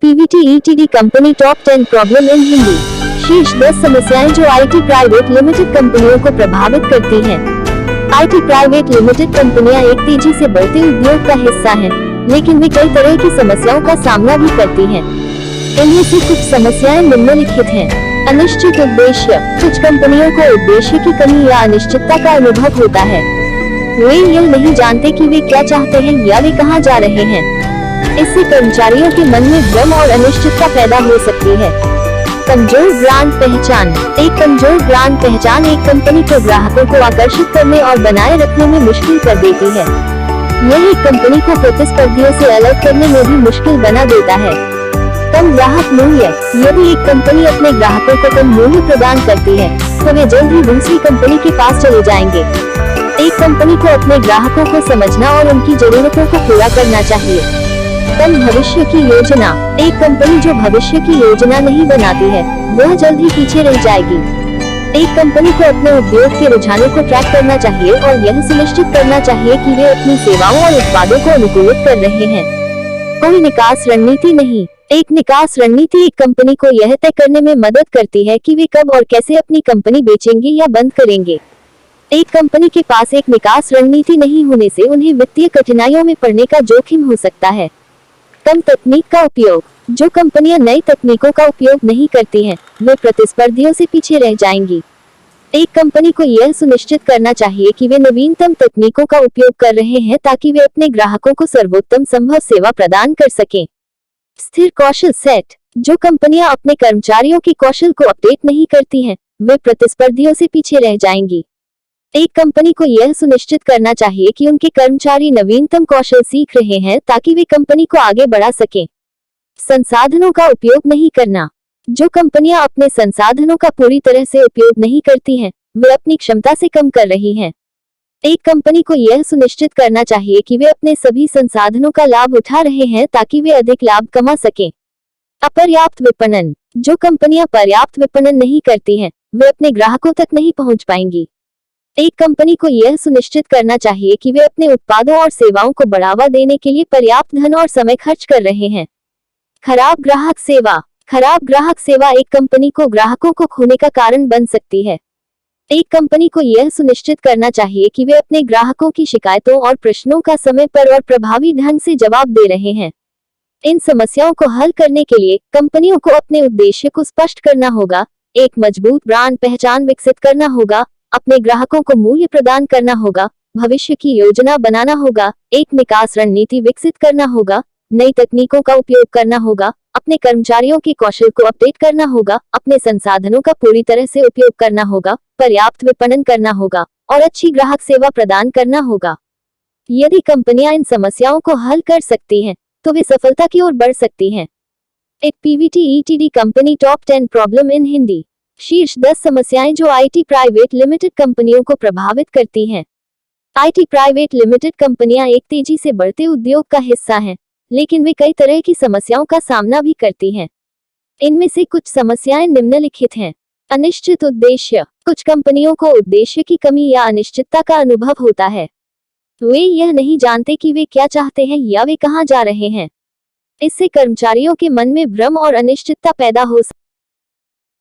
Pvt Ltd company top 10 problem in Hindi. शीर्ष 10 समस्याएं जो आईटी प्राइवेट लिमिटेड कंपनियों को प्रभावित करती हैं। आईटी प्राइवेट लिमिटेड कंपनियां एक तेजी से बढ़ते उद्योग का हिस्सा हैं, लेकिन वे कई तरह की समस्याओं का सामना भी करती हैं। इनमें से कुछ समस्याएं निम्नलिखित हैं। अनिश्चित उद्देश्य। कुछ कंपनियों को उद्देश्य की कमी या अनिश्चितता का अनुभव होता है। वे यह नहीं जानते कि वे क्या चाहते हैं या वे कहां जा रहे हैं। इससे कर्मचारियों के मन में भ्रम और अनिश्चितता पैदा हो सकती है। कमजोर ब्रांड पहचान। एक कमजोर ब्रांड पहचान एक कंपनी को ग्राहकों को आकर्षित करने और बनाए रखने में मुश्किल कर देती है। यह एक कंपनी को प्रतिस्पर्धियों से अलग करने में भी मुश्किल बना देता है। कम ग्राहक मूल्य। यदि एक कंपनी अपने ग्राहकों को कम मूल्य प्रदान करती है, तो वे जल्द ही दूसरी कंपनी के पास चले जाएंगे। एक कंपनी को अपने ग्राहकों को समझना और उनकी जरूरतों को पूरा करना चाहिए। कम भविष्य की योजना। एक कंपनी जो भविष्य की योजना नहीं बनाती है, वह जल्द ही पीछे रह जाएगी। एक कंपनी को अपने उद्योग के रुझानों को ट्रैक करना चाहिए और यह सुनिश्चित करना चाहिए कि वे अपनी सेवाओं और उत्पादों को अनुकूलित कर रहे हैं। कोई निकास रणनीति नहीं। एक निकास रणनीति एक कंपनी को यह तय करने में मदद करती है कि वे कब और कैसे अपनी कंपनी बेचेंगे या बंद करेंगे। एक कंपनी के पास एक निकास रणनीति नहीं होने से उन्हें वित्तीय कठिनाइयों में पड़ने का जोखिम हो सकता है। कम तकनीक का उपयोग। जो कंपनियां नई तकनीकों का उपयोग नहीं करती हैं, वे प्रतिस्पर्धियों से पीछे रह जाएंगी। एक कंपनी को यह सुनिश्चित करना चाहिए कि वे नवीनतम तकनीकों का उपयोग कर रहे हैं ताकि वे अपने ग्राहकों को सर्वोत्तम संभव सेवा प्रदान कर सकें। स्थिर कौशल सेट। जो कंपनियां अपने कर्मचारियों के कौशल को अपडेट नहीं करती हैं, वे प्रतिस्पर्धियों से पीछे रह जाएंगी। एक कंपनी को यह सुनिश्चित करना चाहिए कि उनके कर्मचारी नवीनतम कौशल सीख रहे हैं ताकि वे कंपनी को आगे बढ़ा सकें। संसाधनों का उपयोग नहीं करना। जो कंपनियां अपने संसाधनों का पूरी तरह से उपयोग नहीं करती हैं, वे अपनी क्षमता से कम कर रही हैं। एक कंपनी को यह सुनिश्चित करना चाहिए कि वे अपने सभी संसाधनों का लाभ उठा रहे हैं ताकि वे अधिक लाभ कमा सकें। अपर्याप्त विपणन। जो कंपनियां पर्याप्त विपणन नहीं करती हैं, वे अपने ग्राहकों तक नहीं पहुंच पाएंगी। एक कंपनी को यह सुनिश्चित करना चाहिए कि वे अपने उत्पादों और सेवाओं को बढ़ावा देने के लिए पर्याप्त धन और समय खर्च कर रहे हैं। खराब ग्राहक सेवा। खराब ग्राहक सेवा एक कंपनी को ग्राहकों को खोने का कारण बन सकती है। एक कंपनी को यह सुनिश्चित करना चाहिए कि वे अपने ग्राहकों की शिकायतों और प्रश्नों का समय पर और प्रभावी ढंग से जवाब दे रहे हैं। इन समस्याओं को हल करने के लिए कंपनियों को अपने उद्देश्य को स्पष्ट करना होगा, एक मजबूत ब्रांड पहचान विकसित करना होगा, अपने ग्राहकों को मूल्य प्रदान करना होगा, भविष्य की योजना बनाना होगा, एक निकास रणनीति विकसित करना होगा, नई तकनीकों का उपयोग करना होगा, अपने कर्मचारियों के कौशल को अपडेट करना होगा, अपने संसाधनों का पूरी तरह से उपयोग करना होगा, पर्याप्त विपणन करना होगा और अच्छी ग्राहक सेवा प्रदान करना होगा। यदि कंपनियां इन समस्याओं को हल कर सकती हैं, तो वे सफलता की ओर बढ़ सकती हैं। एक Pvt Ltd company top 10 problem in Hindi. शीर्ष 10 समस्याएं जो आईटी प्राइवेट लिमिटेड कंपनियों को प्रभावित करती हैं। आईटी प्राइवेट लिमिटेड कंपनियां एक तेजी से बढ़ते उद्योग का हिस्सा हैं, लेकिन वे कई तरह की समस्याओं का सामना भी करती हैं। इनमें से कुछ समस्याएं निम्नलिखित हैं। अनिश्चित उद्देश्य। कुछ कंपनियों को उद्देश्य की कमी या अनिश्चितता का अनुभव होता है। वे यह नहीं जानते कि वे क्या चाहते हैं या वे कहां जा रहे हैं। इससे कर्मचारियों के मन में भ्रम और अनिश्चितता पैदा हो सकती है।